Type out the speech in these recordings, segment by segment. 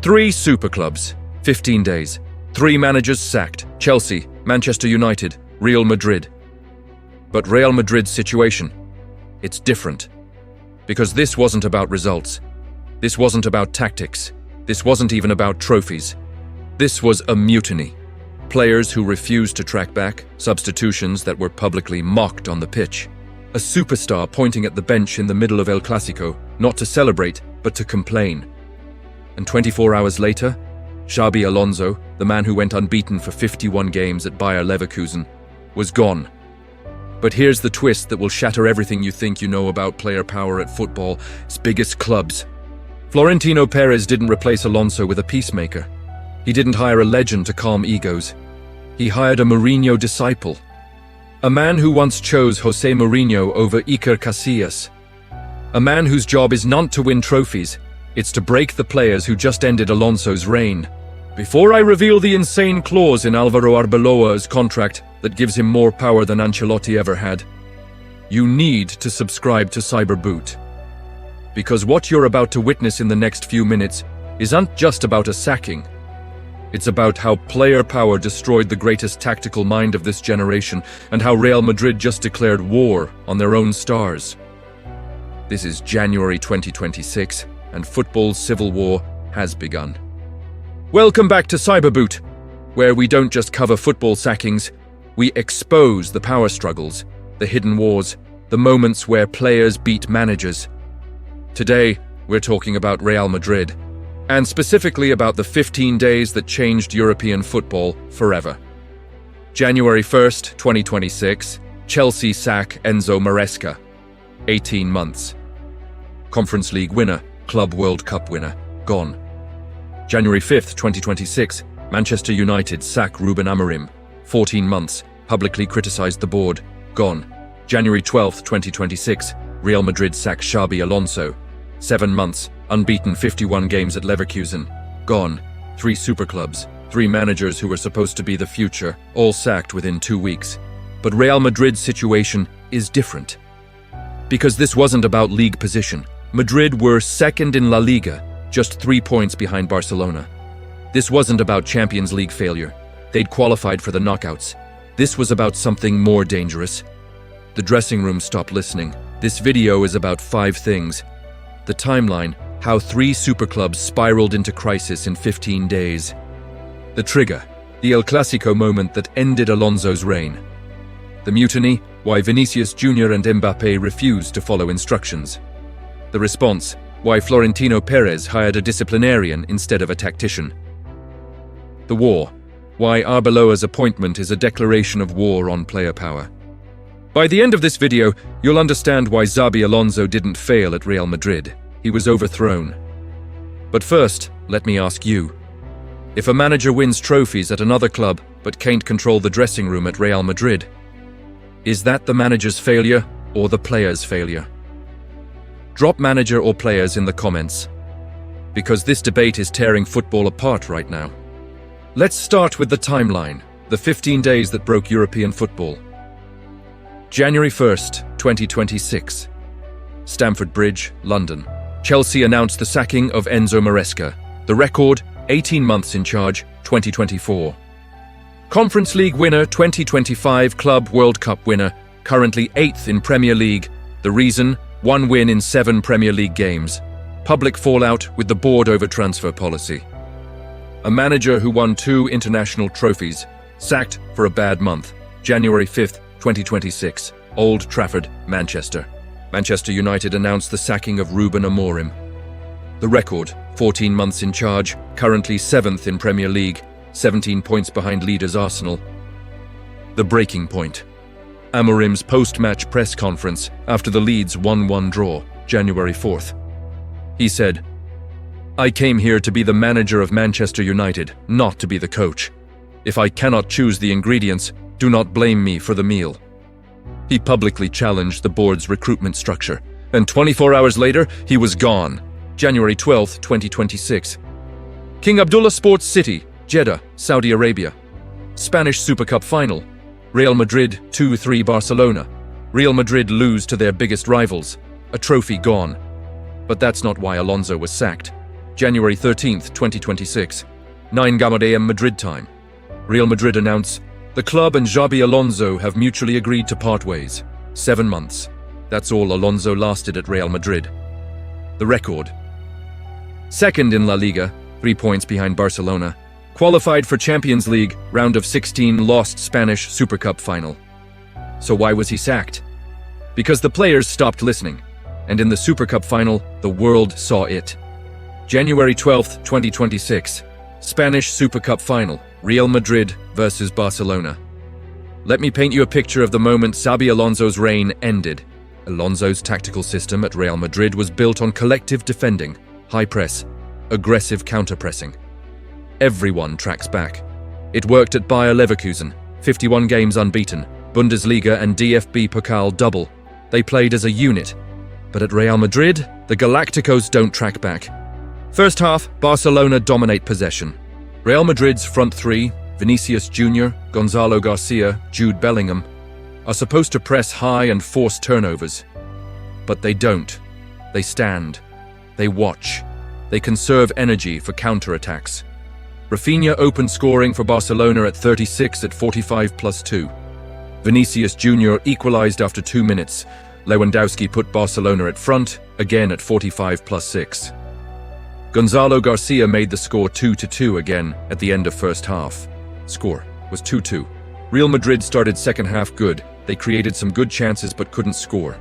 Three super clubs, 15 days. Three managers sacked: Chelsea, Manchester United, Real Madrid. But Real Madrid's situation, it's different. Because this wasn't about results. This wasn't about tactics. This wasn't even about trophies. This was a mutiny. Players who refused to track back, substitutions that were publicly mocked on the pitch. A superstar pointing at the bench in the middle of El Clasico, not to celebrate, but to complain. And 24 hours later, Xabi Alonso, the man who went unbeaten for 51 games at Bayer Leverkusen, was gone. But here's the twist that will shatter everything you think you know about player power at football's biggest clubs. Florentino Pérez didn't replace Alonso with a peacemaker. He didn't hire a legend to calm egos. He hired a Mourinho disciple. A man who once chose José Mourinho over Iker Casillas. A man whose job is not to win trophies, it's to break the players who just ended Alonso's reign. Before I reveal the insane clause in Álvaro Arbeloa's contract that gives him more power than Ancelotti ever had, you need to subscribe to Cyberboot. Because what you're about to witness in the next few minutes isn't just about a sacking. It's about how player power destroyed the greatest tactical mind of this generation and how Real Madrid just declared war on their own stars. This is January 2026, and football's civil war has begun. Welcome back to Cyberboot, where we don't just cover football sackings, we expose the power struggles, the hidden wars, the moments where players beat managers. Today, we're talking about Real Madrid, and specifically about the 15 days that changed European football forever. January 1st, 2026, Chelsea sack Enzo Maresca. 18 months. Conference League winner, Club World Cup winner, gone. January 5th, 2026, Manchester United sack Ruben Amorim. 14 months, publicly criticized the board, gone. January 12th, 2026, Real Madrid sack Xabi Alonso. 7 months, unbeaten 51 games at Leverkusen, gone. 3 super clubs, 3 managers who were supposed to be the future, all sacked within 2 weeks. But Real Madrid's situation is different. Because this wasn't about league position. Madrid were second in La Liga, just 3 points behind Barcelona. This wasn't about Champions League failure. They'd qualified for the knockouts. This was about something more dangerous. The dressing room stopped listening. This video is about 5 things. The timeline, how 3 super clubs spiraled into crisis in 15 days. The trigger, the El Clasico moment that ended Alonso's reign. The mutiny, why Vinícius Jr and Mbappé refused to follow instructions. The response, why Florentino Pérez hired a disciplinarian instead of a tactician. The war, why Arbeloa's appointment is a declaration of war on player power. By the end of this video, you'll understand why Xabi Alonso didn't fail at Real Madrid. He was overthrown. But first, let me ask you. If a manager wins trophies at another club but can't control the dressing room at Real Madrid, is that the manager's failure or the player's failure? Drop manager or players in the comments, because this debate is tearing football apart right now. Let's start with the timeline, the 15 days that broke European football. January 1st, 2026. Stamford Bridge, London. Chelsea announced the sacking of Enzo Maresca. The record, 18 months in charge, 2024. Conference League winner, 2025 Club World Cup winner, currently 8th in Premier League. The reason, 1 win in 7 Premier League games. Public fallout with the board over transfer policy. A manager who won 2 international trophies, sacked for a bad month. January 5th, 2026, Old Trafford, Manchester. Manchester United announced the sacking of Ruben Amorim. The record, 14 months in charge, currently 7th in Premier League, 17 points behind leaders Arsenal. The breaking point. Amorim's post-match press conference after the Leeds 1-1 draw, January 4th. He said, "I came here to be the manager of Manchester United, not to be the coach. If I cannot choose the ingredients, do not blame me for the meal." He publicly challenged the board's recruitment structure, and 24 hours later, he was gone. January 12th, 2026. King Abdullah Sports City, Jeddah, Saudi Arabia. Spanish Super Cup final. Real Madrid 2-3 Barcelona. Real Madrid lose to their biggest rivals. A trophy gone. But that's not why Alonso was sacked. January 13th, 2026, 9 a.m. Madrid time. Real Madrid announce, the club and Xabi Alonso have mutually agreed to part ways. 7 months. That's all Alonso lasted at Real Madrid. The record. Second in La Liga, 3 points behind Barcelona. Qualified for Champions League, round of 16, lost Spanish Super Cup final. So why was he sacked? Because the players stopped listening. And in the Super Cup final, the world saw it. January 12th, 2026. Spanish Super Cup final. Real Madrid versus Barcelona. Let me paint you a picture of the moment Xabi Alonso's reign ended. Alonso's tactical system at Real Madrid was built on collective defending, high press, aggressive counter-pressing. Everyone tracks back. It worked at Bayer Leverkusen, 51 games unbeaten, Bundesliga and DFB Pokal double. They played as a unit. But at Real Madrid, the Galacticos don't track back. First half, Barcelona dominate possession. Real Madrid's front three, Vinícius Jr, Gonzalo Garcia, Jude Bellingham, are supposed to press high and force turnovers. But they don't. They stand. They watch. They conserve energy for counter-attacks. Rafinha opened scoring for Barcelona at 36 at 45 plus 2. Vinícius Jr equalized after 2 minutes. Lewandowski put Barcelona at front, again at 45 plus 6. Gonzalo Garcia made the score 2-2 again at the end of first half. Score was 2-2. Real Madrid started second half good. They created some good chances but couldn't score.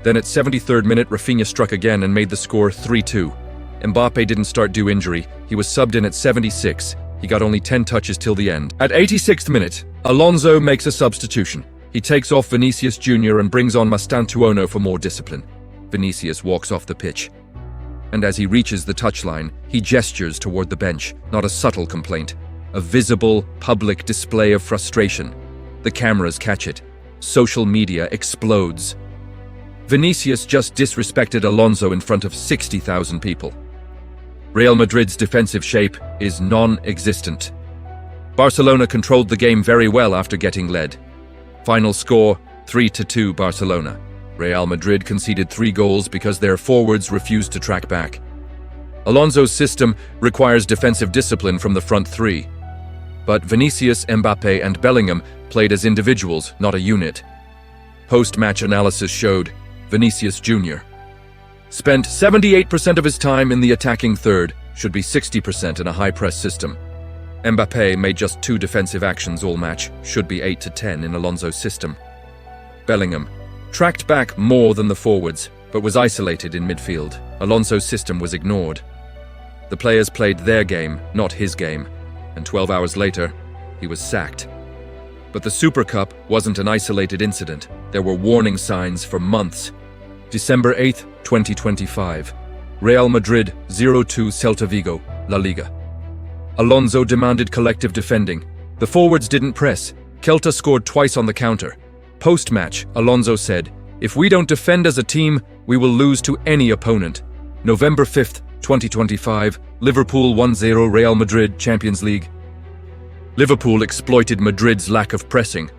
Then at 73rd minute, Rafinha struck again and made the score 3-2. Mbappe didn't start due injury. He was subbed in at 76. He got only 10 touches till the end. At 86th minute, Alonso makes a substitution. He takes off Vinícius Jr and brings on Mastantuono for more discipline. Vinícius walks off the pitch. And as he reaches the touchline, he gestures toward the bench, not a subtle complaint. A visible, public display of frustration. The cameras catch it. Social media explodes. Vinícius just disrespected Alonso in front of 60,000 people. Real Madrid's defensive shape is non-existent. Barcelona controlled the game very well after getting led. Final score, 3-2 Barcelona. Real Madrid conceded 3 goals because their forwards refused to track back. Alonso's system requires defensive discipline from the front three. But Vinicius, Mbappe and Bellingham played as individuals, not a unit. Post-match analysis showed Vinícius Jr spent 78% of his time in the attacking third, should be 60% in a high-press system. Mbappe made just 2 defensive actions all match, should be 8 to 10 in Alonso's system. Bellingham tracked back more than the forwards, but was isolated in midfield. Alonso's system was ignored. The players played their game, not his game, and 12 hours later, he was sacked. But the Super Cup wasn't an isolated incident. There were warning signs for months. December 8th, 2025. Real Madrid 0-2 Celta Vigo, La Liga. Alonso demanded collective defending. The forwards didn't press. Celta scored twice on the counter. Post-match, Alonso said, "If we don't defend as a team, we will lose to any opponent." November 5th, 2025. Liverpool 1-0 Real Madrid Champions League. Liverpool exploited Madrid's lack of pressing.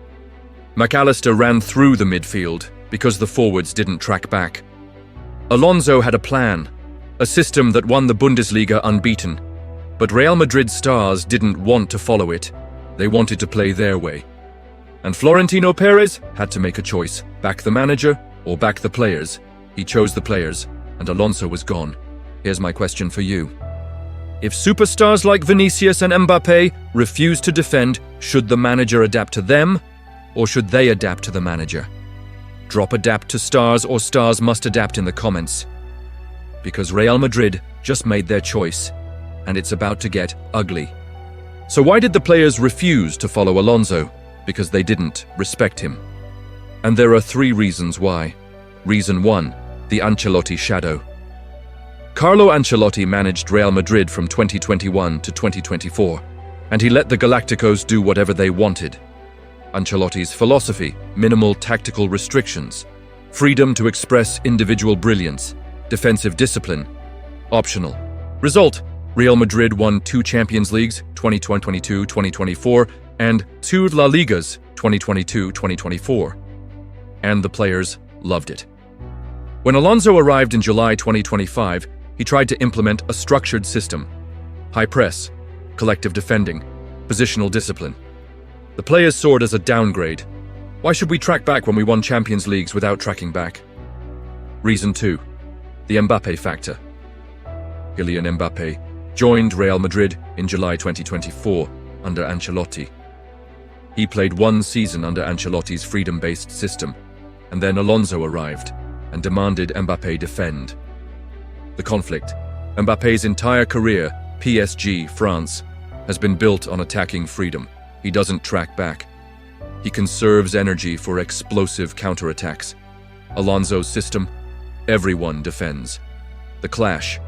McAllister ran through the midfield because the forwards didn't track back. Alonso had a plan, a system that won the Bundesliga unbeaten. But Real Madrid stars didn't want to follow it. They wanted to play their way. And Florentino Pérez had to make a choice, back the manager or back the players. He chose the players, and Alonso was gone. Here's my question for you. If superstars like Vinicius and Mbappe refuse to defend, should the manager adapt to them, or should they adapt to the manager? Drop adapt to stars, or stars must adapt in the comments. Because Real Madrid just made their choice, and it's about to get ugly. So why did the players refuse to follow Alonso? Because they didn't respect him. And there are 3 reasons why. Reason 1, the Ancelotti shadow. Carlo Ancelotti managed Real Madrid from 2021 to 2024, and he let the Galacticos do whatever they wanted. Ancelotti's philosophy, minimal tactical restrictions, freedom to express individual brilliance, defensive discipline, optional. Result, Real Madrid won 2 Champions Leagues, 2022-2024, and 2 La Ligas, 2022-2024. And the players loved it. When Alonso arrived in July 2025, He tried to implement a structured system: high press, collective defending, positional discipline. The players saw it as a downgrade. Why should we track back when we won Champions Leagues without tracking back? Reason 2. The Mbappé factor. Kylian Mbappé joined Real Madrid in July 2024 under Ancelotti. He played 1 season under Ancelotti's freedom-based system, and then Alonso arrived and demanded Mbappé defend. The conflict. Mbappé's entire career, PSG, France, has been built on attacking freedom. He doesn't track back. He conserves energy for explosive counterattacks. Alonso's system, everyone defends. The clash.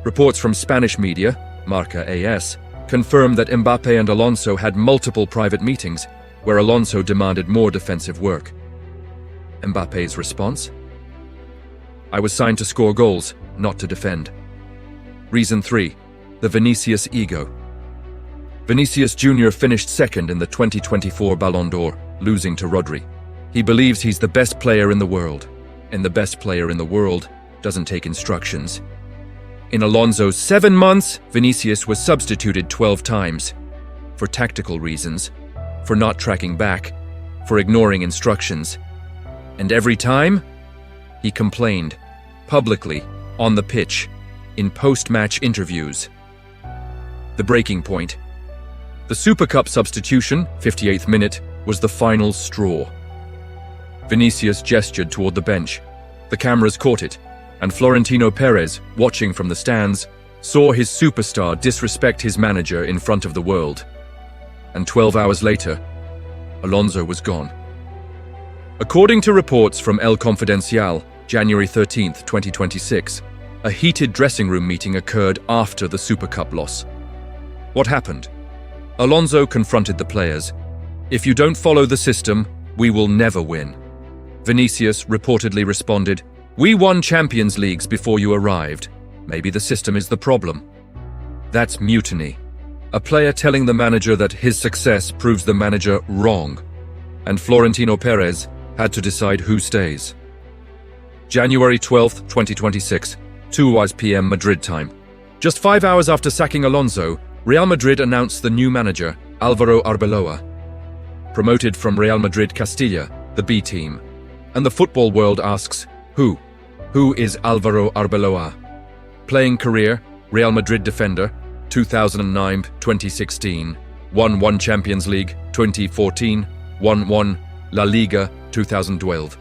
Reports from Spanish media, Marca AS, confirm that Mbappé and Alonso had multiple private meetings where Alonso demanded more defensive work. Mbappé's response? I was signed to score goals, not to defend. Reason 3. The Vinicius ego. Vinícius Jr finished second in the 2024 Ballon d'Or, losing to Rodri. He believes he's the best player in the world, and the best player in the world doesn't take instructions. In Alonso's 7 months, Vinicius was substituted 12 times. For tactical reasons, for not tracking back, for ignoring instructions. And every time, he complained, publicly, on the pitch, in post-match interviews. The breaking point. The Super Cup substitution, 58th minute, was the final straw. Vinicius gestured toward the bench. The cameras caught it, and Florentino Pérez, watching from the stands, saw his superstar disrespect his manager in front of the world. And 12 hours later, Alonso was gone. According to reports from El Confidencial, January 13, 2026, a heated dressing room meeting occurred after the Super Cup loss. What happened? Alonso confronted the players. If you don't follow the system, we will never win. Vinicius reportedly responded, we won Champions Leagues before you arrived. Maybe the system is the problem. That's mutiny. A player telling the manager that his success proves the manager wrong. And Florentino Pérez had to decide who stays. January 12, 2026, 2 p.m. Madrid time. Just 5 hours after sacking Alonso, Real Madrid announced the new manager, Álvaro Arbeloa. Promoted from Real Madrid Castilla, the B team. And the football world asks, who? Who is Álvaro Arbeloa? Playing career, Real Madrid defender, 2009-2016, won 1 Champions League, 2014, won 1 La Liga, 2012.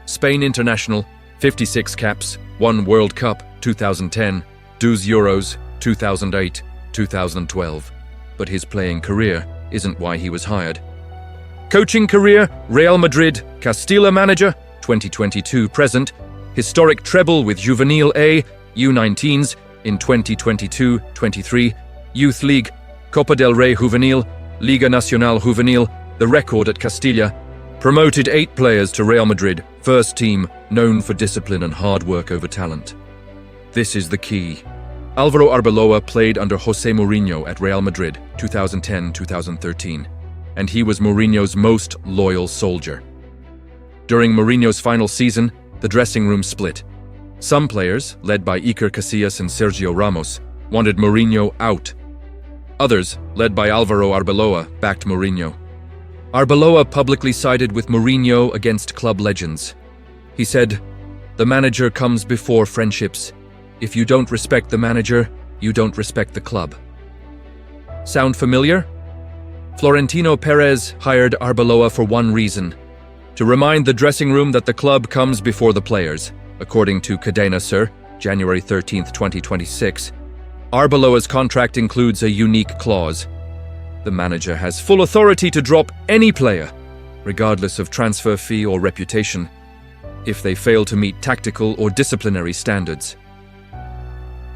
Spain international, 56 caps, 1 World Cup, 2010, 2 Euros, 2008, 2012. But his playing career isn't why he was hired. Coaching career, Real Madrid, Castilla manager, 2022-present, historic treble with Juvenil A, U19s in 2022-23, Youth League, Copa del Rey Juvenil, Liga Nacional Juvenil, the record at Castilla, promoted 8 players to Real Madrid, first team, known for discipline and hard work over talent. This is the key. Álvaro Arbeloa played under José Mourinho at Real Madrid, 2010-2013, and he was Mourinho's most loyal soldier. During Mourinho's final season, the dressing room split. Some players, led by Iker Casillas and Sergio Ramos, wanted Mourinho out. Others, led by Álvaro Arbeloa, backed Mourinho. Arbeloa publicly sided with Mourinho against club legends. He said, "The manager comes before friendships. If you don't respect the manager, you don't respect the club." Sound familiar? Florentino Pérez hired Arbeloa for one reason: to remind the dressing room that the club comes before the players. According to Cadena Ser, January 13, 2026, Arbeloa's contract includes a unique clause. The manager has full authority to drop any player, regardless of transfer fee or reputation, if they fail to meet tactical or disciplinary standards.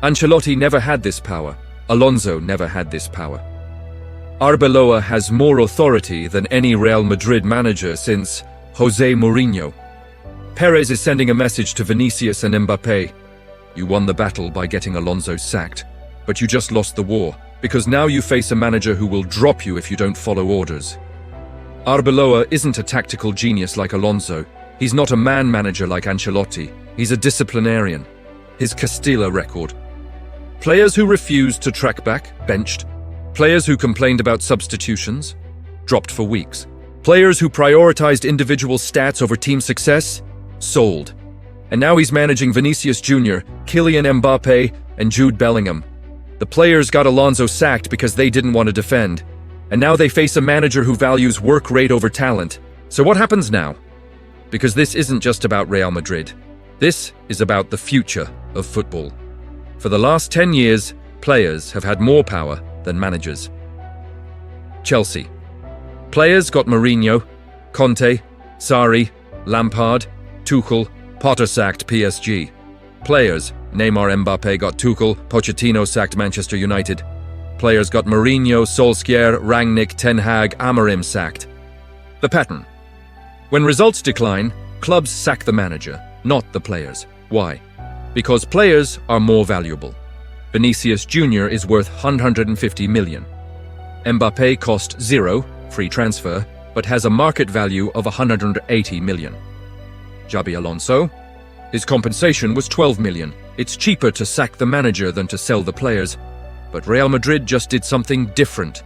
Ancelotti never had this power. Alonso never had this power. Arbeloa has more authority than any Real Madrid manager since José Mourinho. Pérez is sending a message to Vinicius and Mbappé. You won the battle by getting Alonso sacked, but you just lost the war, because now you face a manager who will drop you if you don't follow orders. Arbeloa isn't a tactical genius like Alonso. He's not a man manager like Ancelotti. He's a disciplinarian. his Castilla record. Players who refused to track back, benched. Players who complained about substitutions, dropped for weeks. Players who prioritized individual stats over team success, sold. And now he's managing Vinícius Jr, Kylian Mbappé, and Jude Bellingham. The players got Alonso sacked because they didn't want to defend. And now they face a manager who values work rate over talent. So what happens now? Because this isn't just about Real Madrid. This is about the future of football. For the last 10 years, players have had more power than managers. Chelsea. Players got Mourinho, Conte, Sarri, Lampard, Tuchel, Potter sacked PSG. Players, Neymar, Mbappe got Tuchel, Pochettino sacked Manchester United. Players got Mourinho, Solskjaer, Rangnick, Ten Hag, Amorim sacked. The pattern. When results decline, clubs sack the manager, not the players. Why? Because players are more valuable. Vinícius Jr is worth 150 million. Mbappé cost 0, free transfer, but has a market value of 180 million. Xabi Alonso? His compensation was 12 million. It's cheaper to sack the manager than to sell the players. But Real Madrid just did something different.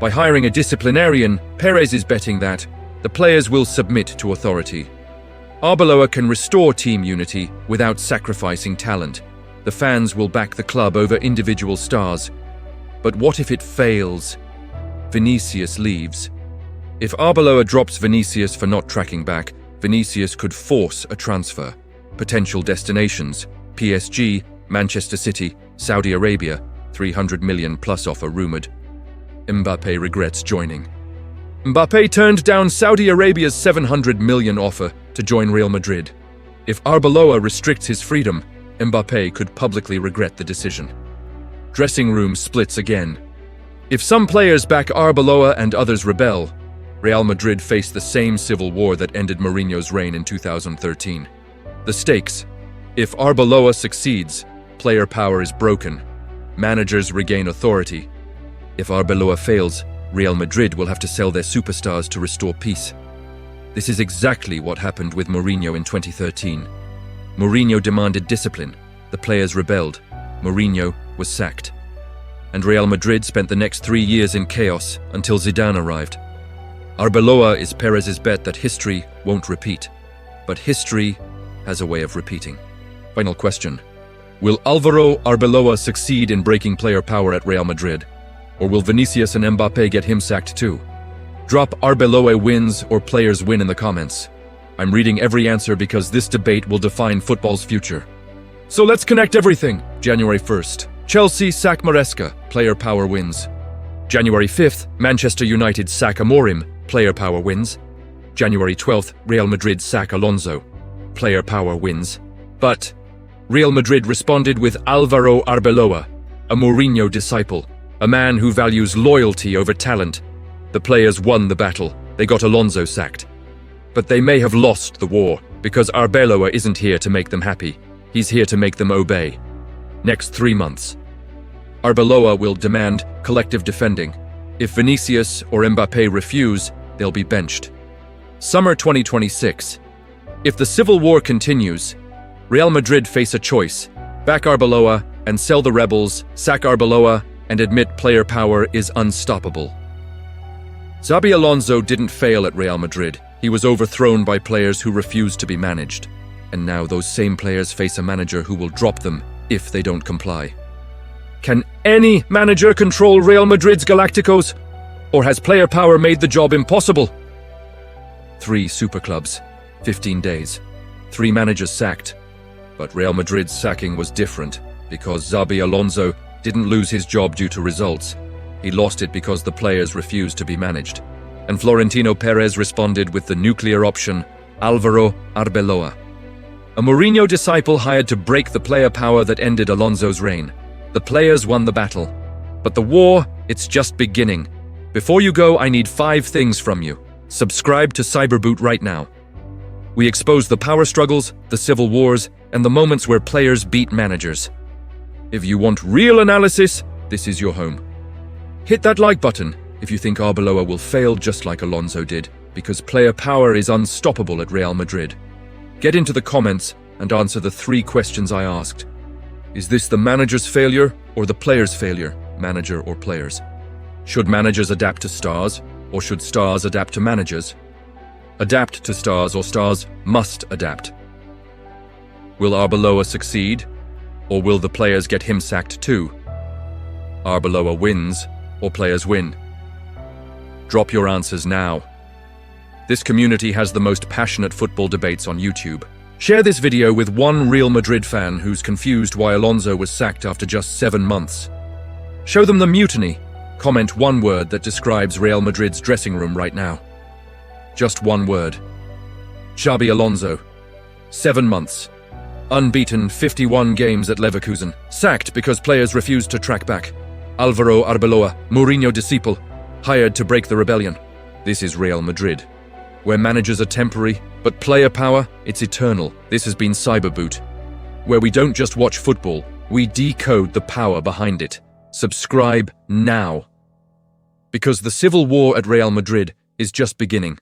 By hiring a disciplinarian, Pérez is betting that the players will submit to authority. Arbeloa can restore team unity without sacrificing talent. The fans will back the club over individual stars. But what if it fails? Vinicius leaves. If Arbeloa drops Vinicius for not tracking back, Vinicius could force a transfer. Potential destinations: PSG, Manchester City, Saudi Arabia, 300 million plus offer rumored. Mbappé regrets joining. Mbappé turned down Saudi Arabia's 700 million offer to join Real Madrid. If Arbeloa restricts his freedom, Mbappé could publicly regret the decision. Dressing room splits again. If some players back Arbeloa and others rebel, Real Madrid face the same civil war that ended Mourinho's reign in 2013. The stakes: if Arbeloa succeeds, player power is broken. Managers regain authority. If Arbeloa fails, Real Madrid will have to sell their superstars to restore peace. This is exactly what happened with Mourinho in 2013. Mourinho demanded discipline. The players rebelled. Mourinho was sacked. And Real Madrid spent the next 3 years in chaos until Zidane arrived. Arbeloa is Pérez's bet that history won't repeat. But history has a way of repeating. Final question. Will Álvaro Arbeloa succeed in breaking player power at Real Madrid? Or will Vinícius and Mbappé get him sacked too? Drop Arbeloa wins or players win in the comments. I'm reading every answer because this debate will define football's future. So let's connect everything. January 1st. Chelsea sack Maresca, player power wins. January 5th, Manchester United sack Amorim, player power wins. January 12th, Real Madrid sack Alonso, player power wins. But Real Madrid responded with Álvaro Arbeloa, a Mourinho disciple, a man who values loyalty over talent. The players won the battle. They got Alonso sacked. But they may have lost the war because Arbeloa isn't here to make them happy. He's here to make them obey. Next 3 months. Arbeloa will demand collective defending. If Vinícius or Mbappé refuse, they'll be benched. Summer 2026. If the civil war continues, Real Madrid face a choice: back Arbeloa and sell the rebels, sack Arbeloa and admit player power is unstoppable. Xabi Alonso didn't fail at Real Madrid. He was overthrown by players who refused to be managed. And now those same players face a manager who will drop them if they don't comply. Can any manager control Real Madrid's Galacticos? Or has player power made the job impossible? 3 super clubs, 15 days, 3 managers sacked. But Real Madrid's sacking was different because Xabi Alonso didn't lose his job due to results. He lost it because the players refused to be managed. And Florentino Pérez responded with the nuclear option, Álvaro Arbeloa, a Mourinho disciple hired to break the player power that ended Alonso's reign. The players won the battle. But the war, it's just beginning. Before you go, I need 5 things from you. Subscribe to Cyberboot right now. We expose the power struggles, the civil wars, and the moments where players beat managers. If you want real analysis, this is your home. Hit that like button if you think Arbeloa will fail just like Alonso did, because player power is unstoppable at Real Madrid. Get into the comments and answer the 3 questions I asked. Is this the manager's failure or the player's failure, manager or players? Should managers adapt to stars, or should stars adapt to managers? Adapt to stars, or stars must adapt? Will Arbeloa succeed, or will the players get him sacked too? Arbeloa wins, or players win? Drop your answers now. This community has the most passionate football debates on YouTube. Share this video with one Real Madrid fan who's confused why Alonso was sacked after just 7 months. Show them the mutiny. Comment one word that describes Real Madrid's dressing room right now. Just one word. Xabi Alonso. 7 months. Unbeaten 51 games at Leverkusen. Sacked because players refused to track back. Álvaro Arbeloa, MOURINHO disciple, hired to break the rebellion. This is Real Madrid, where managers are temporary, but player power, it's eternal. This has been Cyberboot, where we don't just watch football, we decode the power behind it. Subscribe now. Because the civil war at Real Madrid is just beginning.